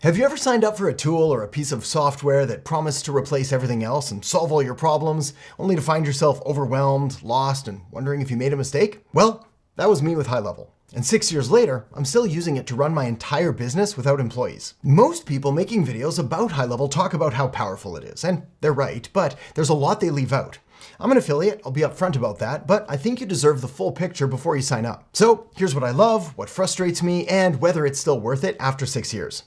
Have you ever signed up for a tool or a piece of software that promised to replace everything else and solve all your problems, only to find yourself overwhelmed, lost, and wondering if you made a mistake? Well, that was me with High Level. And 6 years later, I'm still using it to run my entire business without employees. Most people making videos about High Level talk about how powerful it is, and they're right, but there's a lot they leave out. I'm an affiliate, I'll be upfront about that, but I think you deserve the full picture before you sign up. So here's what I love, what frustrates me, and whether it's still worth it after 6 years.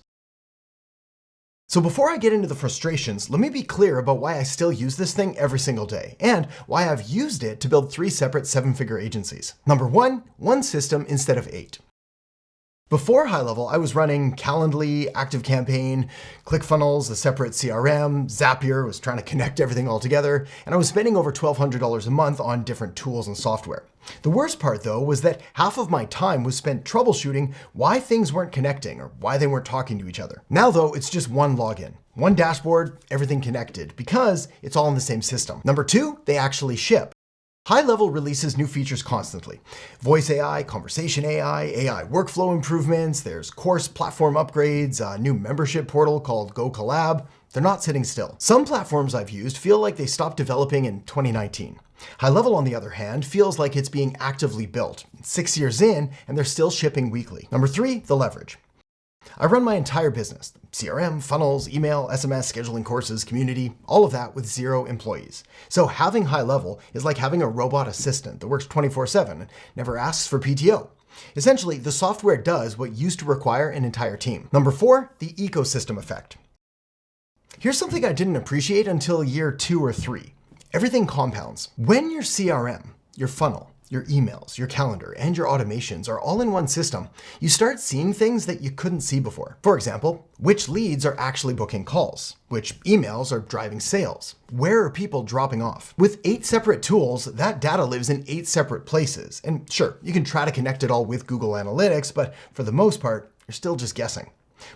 So before I get into the frustrations, let me be clear about why I still use this thing every single day, and why I've used it to build 3 separate 7-figure agencies. Number 1, one system instead of 8. Before High Level, I was running Calendly, ActiveCampaign, ClickFunnels, a separate CRM, Zapier, was trying to connect everything all together, and I was spending over $1,200 a month on different tools and software. The worst part, though, was that half of my time was spent troubleshooting why things weren't connecting or why they weren't talking to each other. Now, though, it's just one login, one dashboard, everything connected, because it's all in the same system. Number 2, they actually ship. High Level releases new features constantly. Voice AI, conversation AI, AI workflow improvements, there's course platform upgrades, a new membership portal called Go Collab. They're not sitting still. Some platforms I've used feel like they stopped developing in 2019. High Level, on the other hand, feels like it's being actively built. It's 6 years in, and they're still shipping weekly. Number 3, the leverage. I run my entire business, CRM, funnels, email, SMS, scheduling courses, community, all of that with 0 employees. So having High Level is like having a robot assistant that works 24/7 and never asks for PTO. Essentially, the software does what used to require an entire team. Number 4, the ecosystem effect. Here's something I didn't appreciate until year 2 or 3. Everything compounds. When your CRM, your funnel, your emails, your calendar, and your automations are all in one system, you start seeing things that you couldn't see before. For example, which leads are actually booking calls, which emails are driving sales, where are people dropping off. With 8 separate tools, that data lives in 8 separate places. And sure, you can try to connect it all with Google Analytics, but for the most part, you're still just guessing.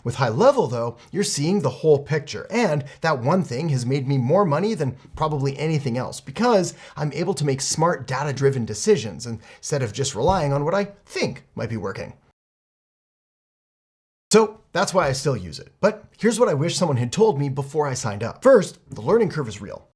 With High Level, though, you're seeing the whole picture, and that one thing has made me more money than probably anything else because I'm able to make smart data-driven decisions instead of just relying on what I think might be working. So that's why I still use it. But here's what I wish someone had told me before I signed up. First, the learning curve is real.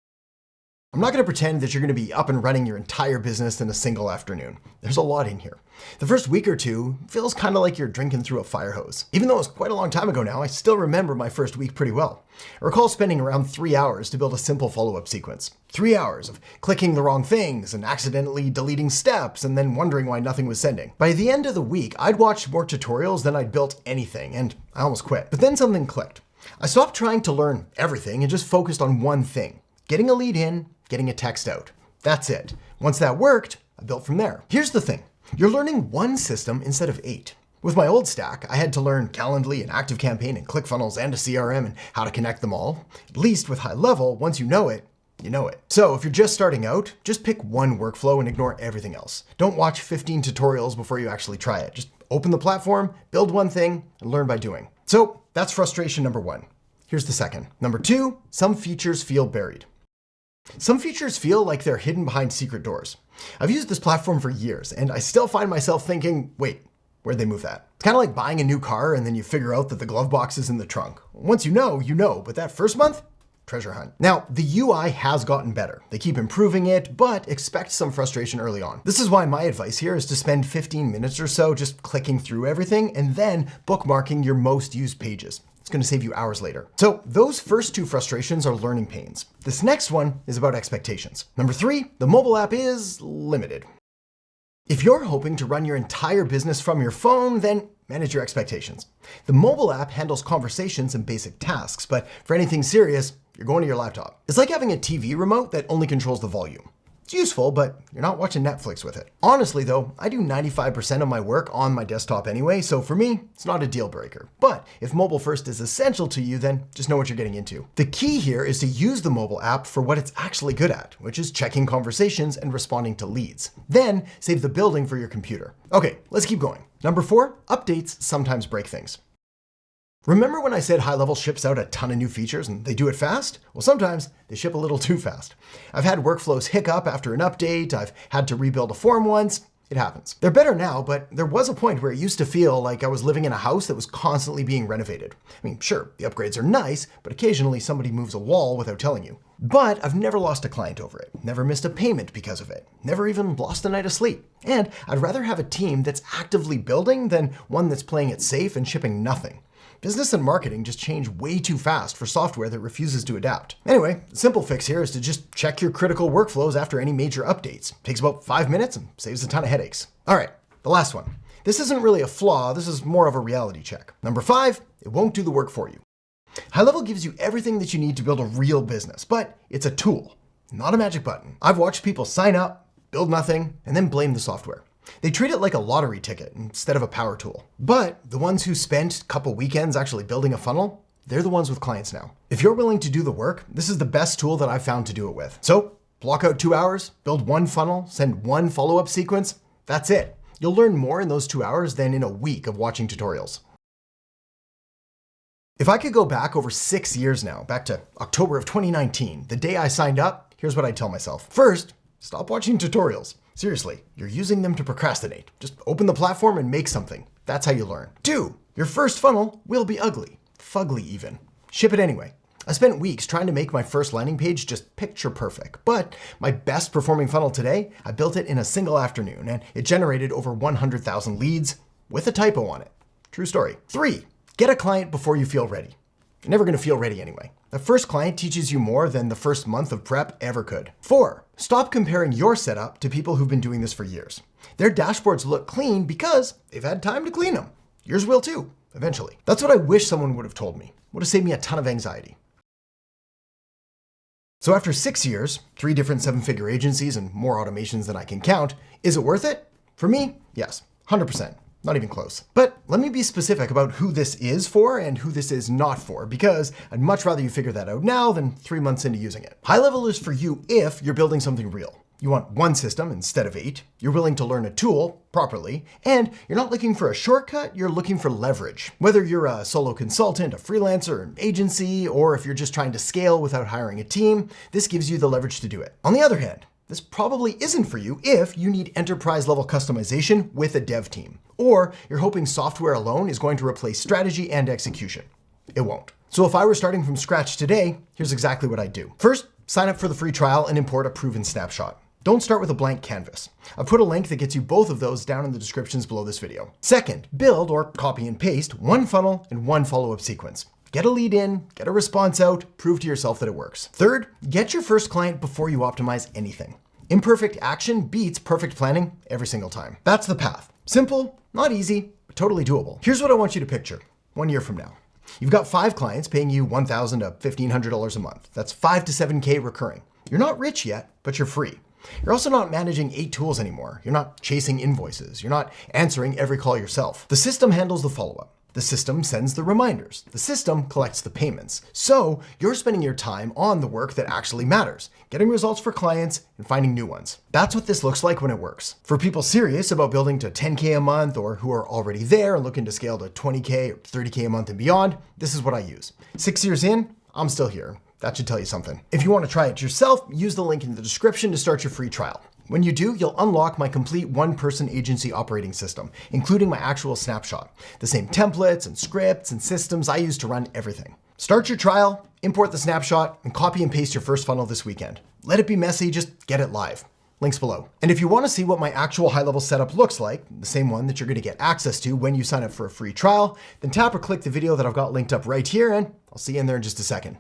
I'm not going to pretend that you're going to be up and running your entire business in a single afternoon. There's a lot in here. The first week or two feels kind of like you're drinking through a fire hose. Even though it was quite a long time ago now, I still remember my first week pretty well. I recall spending around 3 hours to build a simple follow-up sequence. 3 hours of clicking the wrong things and accidentally deleting steps and then wondering why nothing was sending. By the end of the week, I'd watched more tutorials than I'd built anything, and I almost quit. But then something clicked. I stopped trying to learn everything and just focused on one thing: getting a lead in, getting a text out. That's it. Once that worked, I built from there. Here's the thing. You're learning one system instead of 8. With my old stack, I had to learn Calendly and ActiveCampaign and ClickFunnels and a CRM and how to connect them all. At least with High Level, once you know it, you know it. So if you're just starting out, just pick one workflow and ignore everything else. Don't watch 15 tutorials before you actually try it. Just open the platform, build one thing, and learn by doing. So that's frustration number 1. Here's the second. Number 2, some features feel buried. Some features feel like they're hidden behind secret doors. I've used this platform for years, and I still find myself thinking, wait, where'd they move that? It's kind of like buying a new car and then you figure out that the glove box is in the trunk. Once you know, but that first month, treasure hunt. Now, the UI has gotten better. They keep improving it, but expect some frustration early on. This is why my advice here is to spend 15 minutes or so just clicking through everything and then bookmarking your most used pages. It's going to save you hours later. So those first 2 frustrations are learning pains. This next one is about expectations. Number 3, the mobile app is limited. If you're hoping to run your entire business from your phone, then manage your expectations. The mobile app handles conversations and basic tasks, but for anything serious, you're going to your laptop. It's like having a TV remote that only controls the volume. It's useful, but you're not watching Netflix with it. Honestly though, I do 95% of my work on my desktop anyway, so for me, it's not a deal breaker. But if mobile first is essential to you, then just know what you're getting into. The key here is to use the mobile app for what it's actually good at, which is checking conversations and responding to leads. Then save the building for your computer. Okay, let's keep going. Number 4, updates sometimes break things. Remember when I said High Level ships out a ton of new features and they do it fast? Well, sometimes they ship a little too fast. I've had workflows hiccup after an update, I've had to rebuild a form once, It happens. They're better now, but there was a point where it used to feel like I was living in a house that was constantly being renovated. I mean, sure, the upgrades are nice, but occasionally somebody moves a wall without telling you. But I've never lost a client over it, never missed a payment because of it, never even lost a night of sleep. And I'd rather have a team that's actively building than one that's playing it safe and shipping nothing. Business and marketing just change way too fast for software that refuses to adapt. Anyway, the simple fix here is to just check your critical workflows after any major updates. Takes about 5 minutes and saves a ton of headaches. All right, the last one. This isn't really a flaw, this is more of a reality check. Number 5, it won't do the work for you. High Level gives you everything that you need to build a real business, but it's a tool, not a magic button. I've watched people sign up, build nothing, and then blame the software. They treat it like a lottery ticket instead of a power tool. But the ones who spent a couple weekends actually building a funnel, they're the ones with clients now. If you're willing to do the work, this is the best tool that I've found to do it with. So block out 2 hours, build one funnel, send one follow-up sequence. That's it. You'll learn more in those 2 hours than in a week of watching tutorials. If I could go back over 6 years now, back to October of 2019, the day I signed up, here's what I'd tell myself. First, stop watching tutorials. Seriously, you're using them to procrastinate. Just open the platform and make something. That's how you learn. 2, your first funnel will be ugly, fugly even. Ship it anyway. I spent weeks trying to make my first landing page just picture perfect, but my best performing funnel today, I built it in a single afternoon and it generated over 100,000 leads with a typo on it. True story. 3, get a client before you feel ready. You're never gonna feel ready anyway. The first client teaches you more than the first month of prep ever could. 4, stop comparing your setup to people who've been doing this for years. Their dashboards look clean because they've had time to clean them. Yours will too, eventually. That's what I wish someone would have told me. Would have saved me a ton of anxiety. So after 6 years, 3 different 7-figure agencies and more automations than I can count, is it worth it? For me, yes, 100%. Not even close. But let me be specific about who this is for and who this is not for, because I'd much rather you figure that out now than 3 months into using it. High Level is for you if you're building something real. You want one system instead of 8, you're willing to learn a tool properly, and you're not looking for a shortcut, you're looking for leverage. Whether you're a solo consultant, a freelancer, an agency, or if you're just trying to scale without hiring a team, this gives you the leverage to do it. On the other hand, this probably isn't for you if you need enterprise level customization with a dev team, or you're hoping software alone is going to replace strategy and execution. It won't. So if I were starting from scratch today, here's exactly what I'd do. First, sign up for the free trial and import a proven snapshot. Don't start with a blank canvas. I've put a link that gets you both of those down in the descriptions below this video. Second, build or copy and paste one funnel and one follow-up sequence. Get a lead in, get a response out, prove to yourself that it works. Third, get your first client before you optimize anything. Imperfect action beats perfect planning every single time. That's the path. Simple, not easy, but totally doable. Here's what I want you to picture 1 year from now. You've got 5 clients paying you $1,000 to $1,500 a month. That's 5 to 7K recurring. You're not rich yet, but you're free. You're also not managing 8 tools anymore. You're not chasing invoices. You're not answering every call yourself. The system handles the follow-up. The system sends the reminders. The system collects the payments. So you're spending your time on the work that actually matters, getting results for clients and finding new ones. That's what this looks like when it works. For people serious about building to 10K a month or who are already there and looking to scale to 20K or 30K a month and beyond, this is what I use. 6 years in, I'm still here. That should tell you something. If you want to try it yourself, use the link in the description to start your free trial. When you do, you'll unlock my complete one-person agency operating system, including my actual snapshot, the same templates and scripts and systems I use to run everything. Start your trial, import the snapshot, and copy and paste your first funnel this weekend. Let it be messy, just get it live. Links below. And if you want to see what my actual high-level setup looks like, the same one that you're going to get access to when you sign up for a free trial, then tap or click the video that I've got linked up right here, and I'll see you in there in just a second.